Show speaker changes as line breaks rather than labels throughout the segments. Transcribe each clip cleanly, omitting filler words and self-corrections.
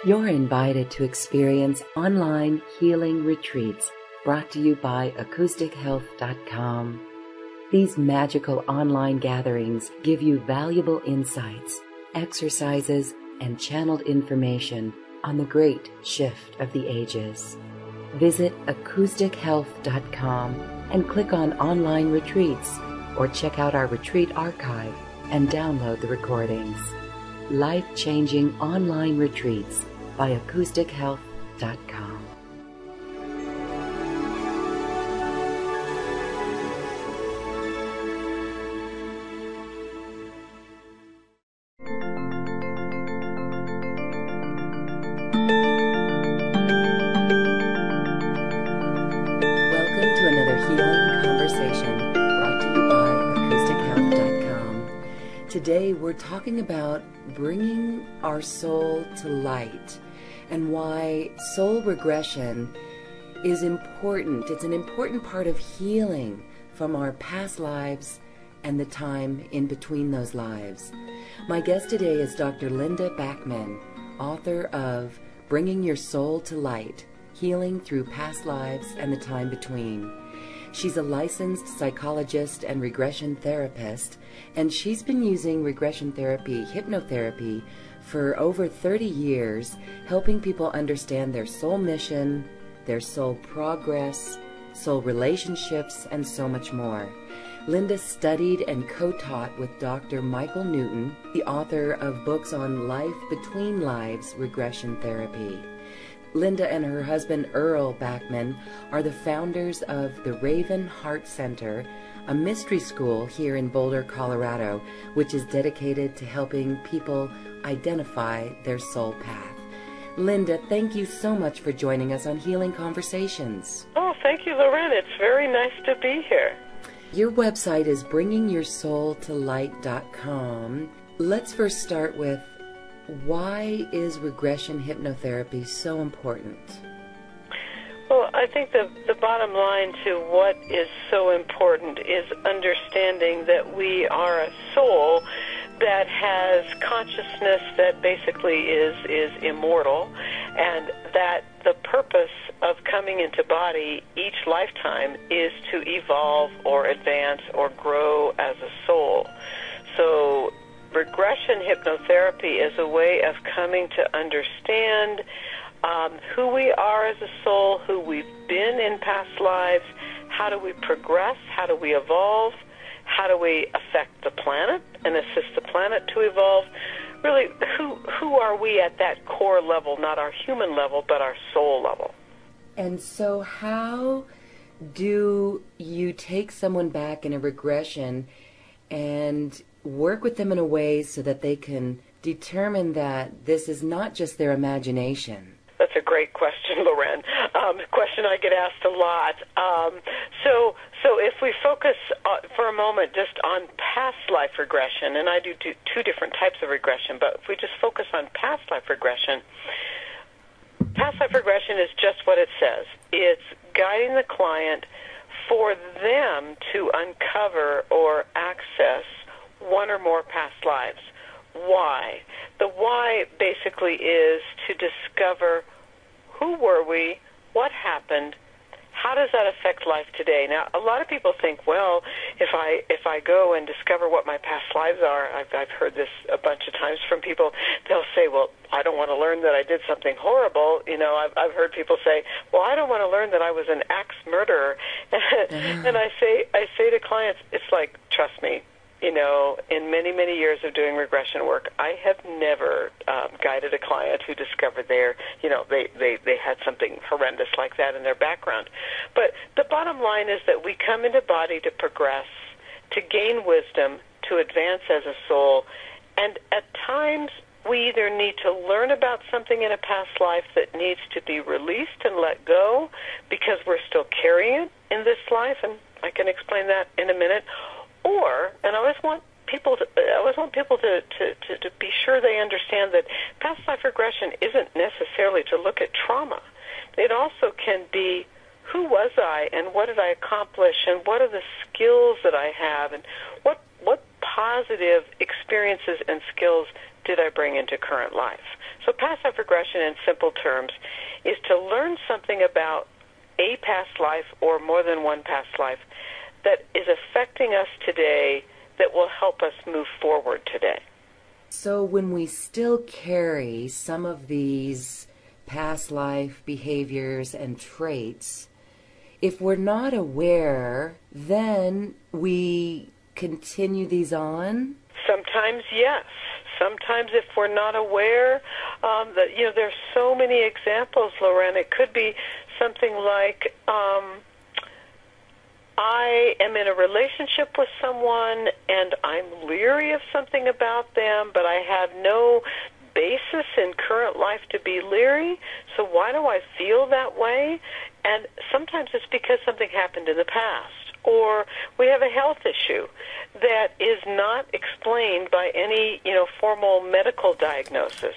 You're invited to experience online healing retreats brought to you by acoustichealth.com. These magical online gatherings give you valuable insights, exercises, and channeled information on the great shift of the ages. Visit acoustichealth.com and click on online retreats, or check out our retreat archive and download the recordings. Life-changing online retreats by acoustichealth.com. Today we're talking about bringing our soul to light and why soul regression is important. It's an important part of healing from our past lives and the time in between those lives. My guest today is Dr. Linda Backman, author of Bringing Your Soul to Light, Healing Through Past Lives and the Time Between. She's a licensed psychologist and regression therapist, and she's been using regression therapy, hypnotherapy, for over 30 years, helping people understand their soul mission, their soul progress, soul relationships, and so much more. Linda studied and co-taught with Dr. Michael Newton, the author of books on life between lives regression therapy. Linda and her husband Earl Backman are the founders of the Raven Heart Center, a mystery school here in Boulder, Colorado, which is dedicated to helping people identify their soul path. Linda, thank you so much for joining us on Healing Conversations.
Oh, thank you, Lorraine. It's very nice to be here.
Your website is bringingyoursoultolight.com. Let's first start with, why is regression hypnotherapy so important?
Well, I think the bottom line to what is so important is understanding that we are a soul that has consciousness that basically is immortal, and that the purpose of coming into body each lifetime is to evolve or advance or grow as a soul. So regression hypnotherapy is a way of coming to understand who we are as a soul, who we've been in past lives, how do we progress, how do we evolve, how do we affect the planet and assist the planet to evolve. Really, who are we at that core level, not our human level, but our soul level.
And so how do you take someone back in a regression and work with them in a way so that they can determine that this is not just their imagination?
That's a great question, Loren. Question I get asked a lot. So if we focus for a moment just on past life regression, and I do two different types of regression, but if we just focus on past life regression is just what it says. It's guiding the client for them to uncover or access one or more past lives. Why? The why basically is to discover who were we, what happened, how does that affect life today? Now, a lot of people think, well, if I go and discover what my past lives are, I've heard this a bunch of times from people, they'll say, well, I don't want to learn that I did something horrible. You know, I've heard people say, well, I don't want to learn that I was an axe murderer. And I say to clients, it's like, trust me, you know, in many, many years of doing regression work, I have never guided a client who discovered they had something horrendous like that in their background. But the bottom line is that we come into body to progress, to gain wisdom, to advance as a soul, and at times we either need to learn about something in a past life that needs to be released and let go because we're still carrying it in this life, and I can explain that in a minute. Or, and I always want people to be sure they understand that past life regression isn't necessarily to look at trauma. It also can be, who was I and what did I accomplish and what are the skills that I have and what positive experiences and skills did I bring into current life? So past life regression in simple terms is to learn something about a past life or more than one past life that is affecting us today that will help us move forward today.
So when we still carry some of these past life behaviors and traits, if we're not aware, then we continue these on?
Sometimes, yes. Sometimes if we're not aware, there's so many examples, Lorraine. It could be something like, I am in a relationship with someone and I'm leery of something about them, but I have no basis in current life to be leery, so why do I feel that way? And sometimes it's because something happened in the past, or we have a health issue that is not explained by any, formal medical diagnosis.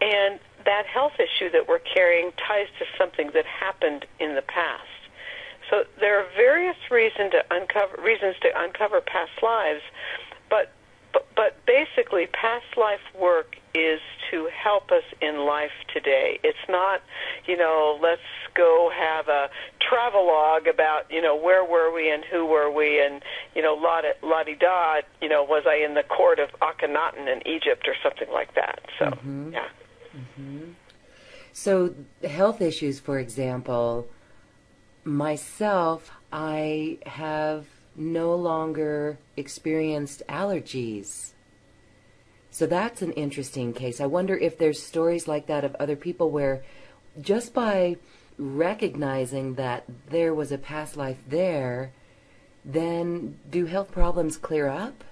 And that health issue that we're carrying ties to something that happened in the past. So there are various reasons to uncover past lives, but basically past life work is to help us in life today. It's not, let's go have a travelogue about, where were we and who were we and, la-di-da, was I in the court of Akhenaten in Egypt or something like that. So, yeah.
Mm-hmm. So health issues, for example, myself, I have no longer experienced allergies. So that's an interesting case. I wonder if there's stories like that of other people where just by recognizing that there was a past life there, then do health problems clear up?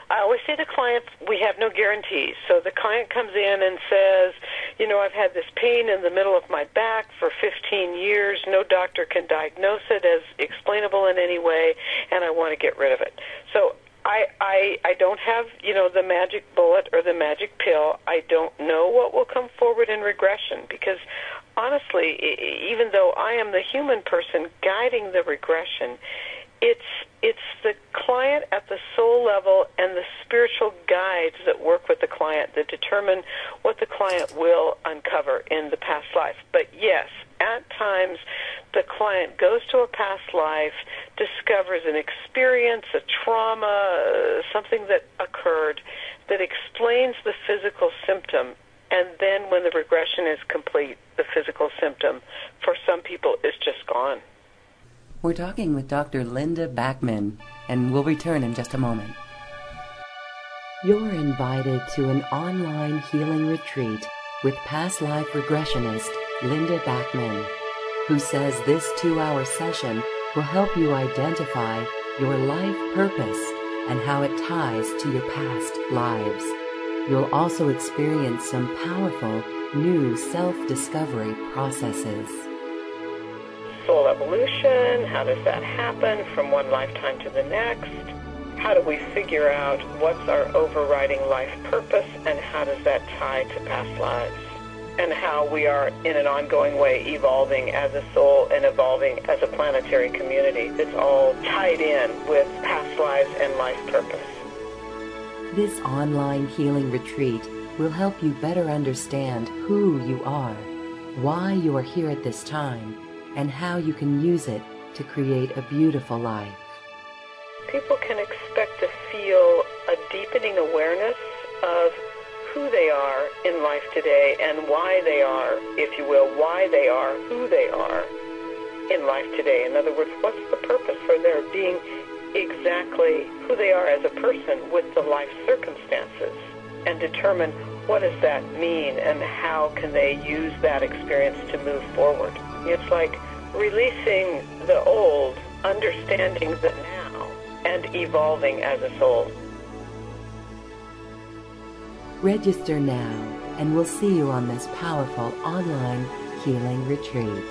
I always say to clients, we have no guarantees. So the client comes in and says, I've had this pain in the middle of my back for 15 years. No doctor can diagnose it as explainable in any way, and I want to get rid of it. So I don't have, the magic bullet or the magic pill. I don't know what will come forward in regression because, honestly, even though I am the human person guiding the regression, it's the client at the soul level and the spiritual guides that work with the client that determine what the client will uncover in the past life. But yes, at times the client goes to a past life, discovers an experience, a trauma, something that occurred that explains the physical symptom, and then when the regression is complete, the physical symptom for some people is just gone.
We're talking with Dr. Linda Backman, and we'll return in just a moment. You're invited to an online healing retreat with past life regressionist Linda Backman, who says this 2-hour session will help you identify your life purpose and how it ties to your past lives. You'll also experience some powerful new self-discovery processes.
Soul evolution, how does that happen from one lifetime to the next? How do we figure out what's our overriding life purpose and how does that tie to past lives? And how we are in an ongoing way evolving as a soul and evolving as a planetary community. It's all tied in with past lives and life purpose.
This online healing retreat will help you better understand who you are, why you are here at this time, and how you can use it to create a beautiful life.
People can expect to feel a deepening awareness of who they are in life today and why they are, if you will, why they are who they are in life today. In other words, what's the purpose for their being exactly who they are as a person with the life circumstances, and determine what does that mean and how can they use that experience to move forward. It's like releasing the old, understanding the now, and evolving as a soul.
Register now, and we'll see you on this powerful online healing retreat.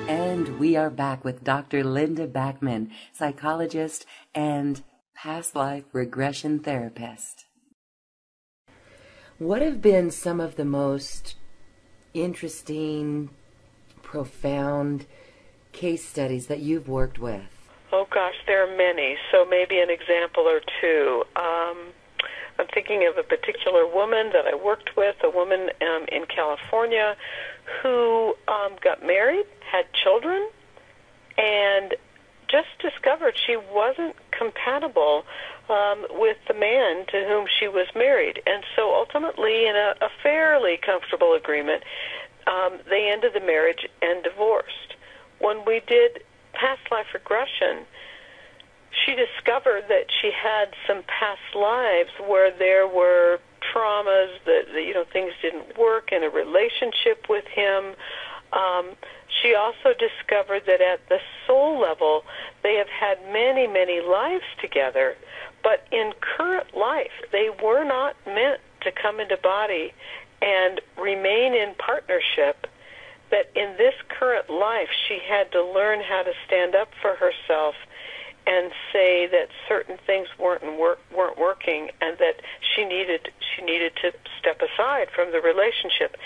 And we are back with Dr. Linda Backman, psychologist and past life regression therapist. What have been some of the most interesting, profound case studies that you've worked with?
Oh gosh, there are many. So maybe an example or two. I'm thinking of a particular woman that I worked with, a woman in California who got married, had children, and just discovered she wasn't compatible with the man to whom she was married. And so ultimately, in a fairly comfortable agreement, they ended the marriage and divorced. When we did past life regression, she discovered that she had some past lives where there were traumas, that things didn't work in a relationship with him. She also discovered that at the soul level, they have had many, many lives together, but in current life, they were not meant to come into body and remain in partnership, that in this current life, she had to learn how to stand up for herself and say that certain things weren't working, and that she needed to step aside from the relationship.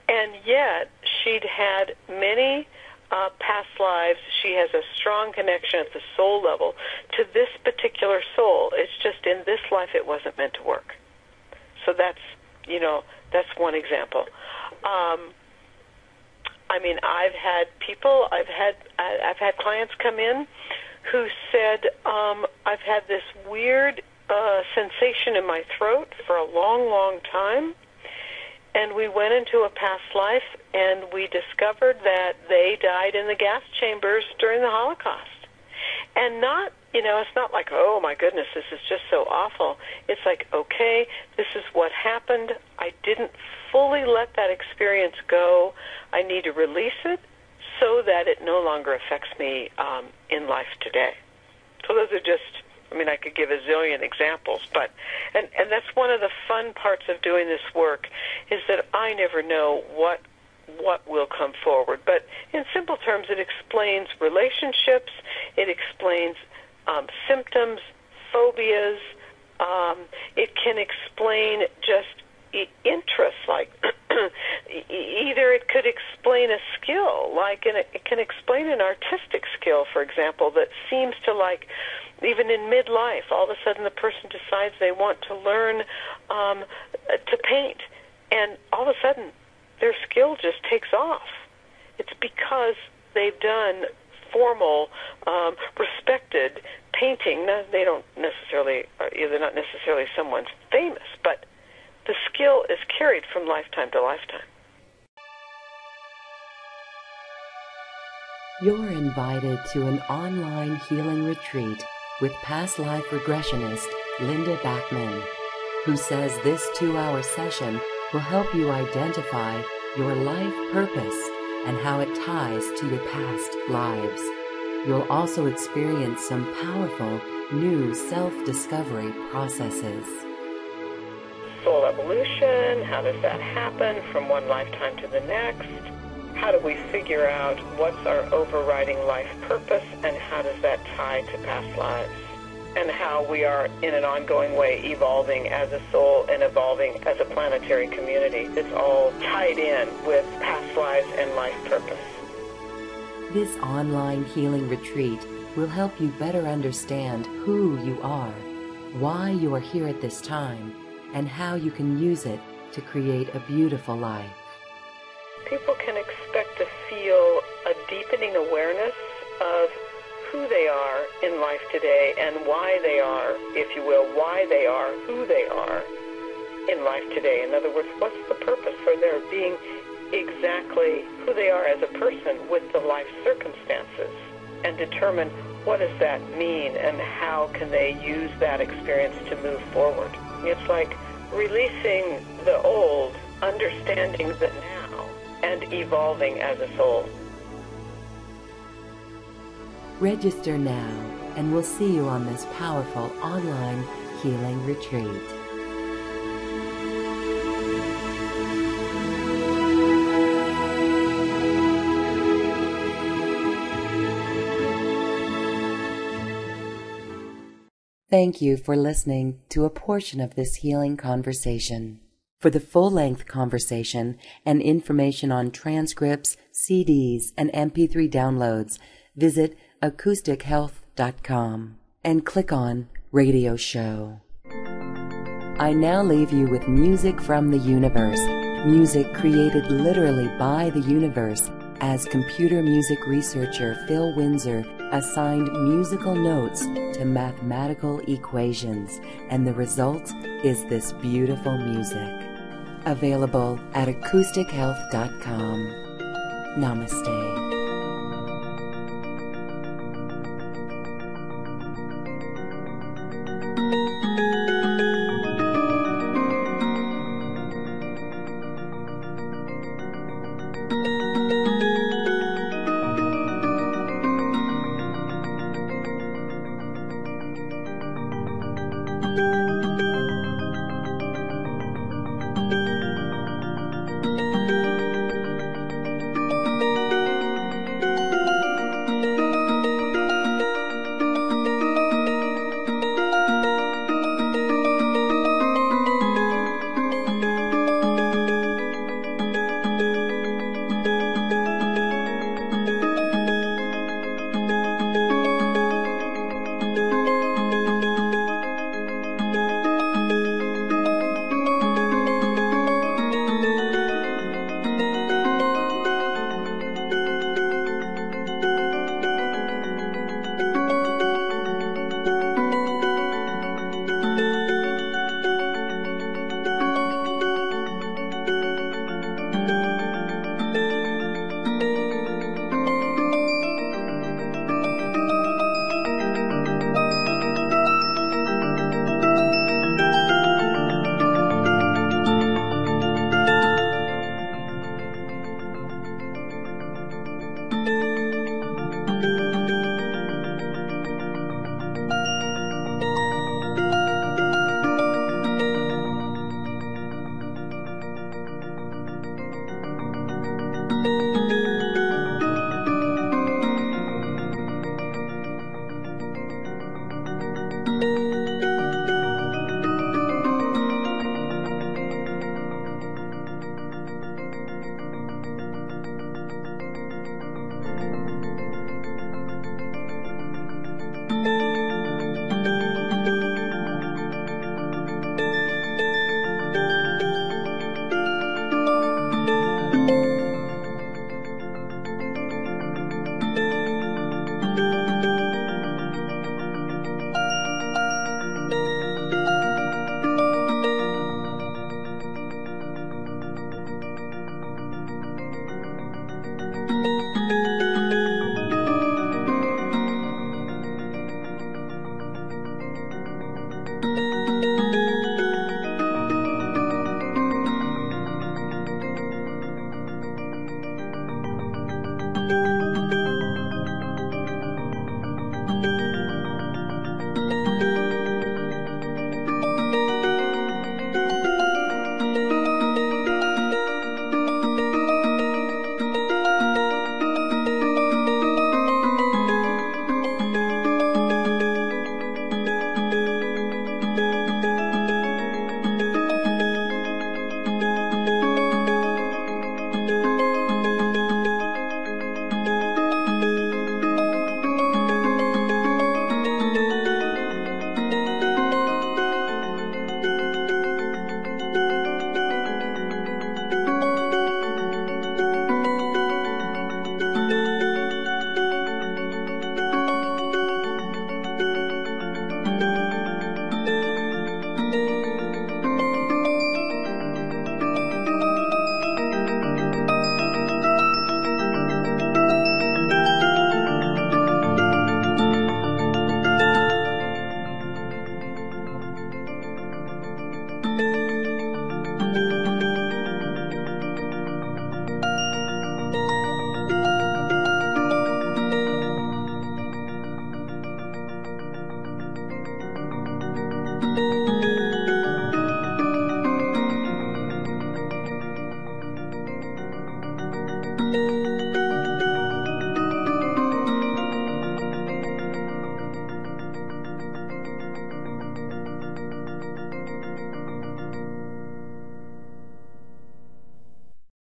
And yet, she'd had many past lives. She has a strong connection at the soul level to this particular soul. It's just in this life it wasn't meant to work. So that's one example. I've had clients come in who said, I've had this weird sensation in my throat for a long, long time. And we went into a past life, and we discovered that they died in the gas chambers during the Holocaust. And it's not like, oh, my goodness, this is just so awful. It's like, okay, this is what happened. I didn't fully let that experience go. I need to release it so that it no longer affects me in life today. So those are just, I could give a zillion examples, and that's one of the fun parts of doing this work, is that I never know what will come forward. But in simple terms, it explains relationships, it explains symptoms, phobias, it can explain just interests, like either it could explain a skill, like it can explain an artistic skill, for example, that seems to, like, even in midlife, all of a sudden the person decides they want to learn to paint, and all of a sudden their skill just takes off. It's because they've done formal, respected painting. Now, they're not necessarily someone famous, but the skill is carried from lifetime to lifetime.
You're invited to an online healing retreat with past life regressionist Linda Backman, who says this 2-hour session will help you identify your life purpose and how it ties to your past lives. You'll also experience some powerful new self-discovery processes.
Soul evolution, how does that happen from one lifetime to the next? How do we figure out what's our overriding life purpose, and how does that tie to past lives? And how we are, in an ongoing way, evolving as a soul and evolving as a planetary community. It's all tied in with past lives and life purpose.
This online healing retreat will help you better understand who you are, why you are here at this time, and how you can use it to create a beautiful life.
People can expect to feel a deepening awareness of who they are in life today and why they are, if you will, why they are who they are in life today. In other words, what's the purpose for their being exactly who they are as a person with the life circumstances, and determine what does that mean and how can they use that experience to move forward. It's like releasing the old, understanding the now, and evolving as a soul.
Register now, and we'll see you on this powerful online healing retreat. Thank you for listening to a portion of this healing conversation. For the full-length conversation and information on transcripts, CDs, and MP3 downloads, visit acoustichealth.com and click on Radio Show. I now leave you with music from the universe, music created literally by the universe, as computer music researcher Phil Windsor assigned musical notes to mathematical equations, and the result is this beautiful music. Available at acoustichealth.com. Namaste.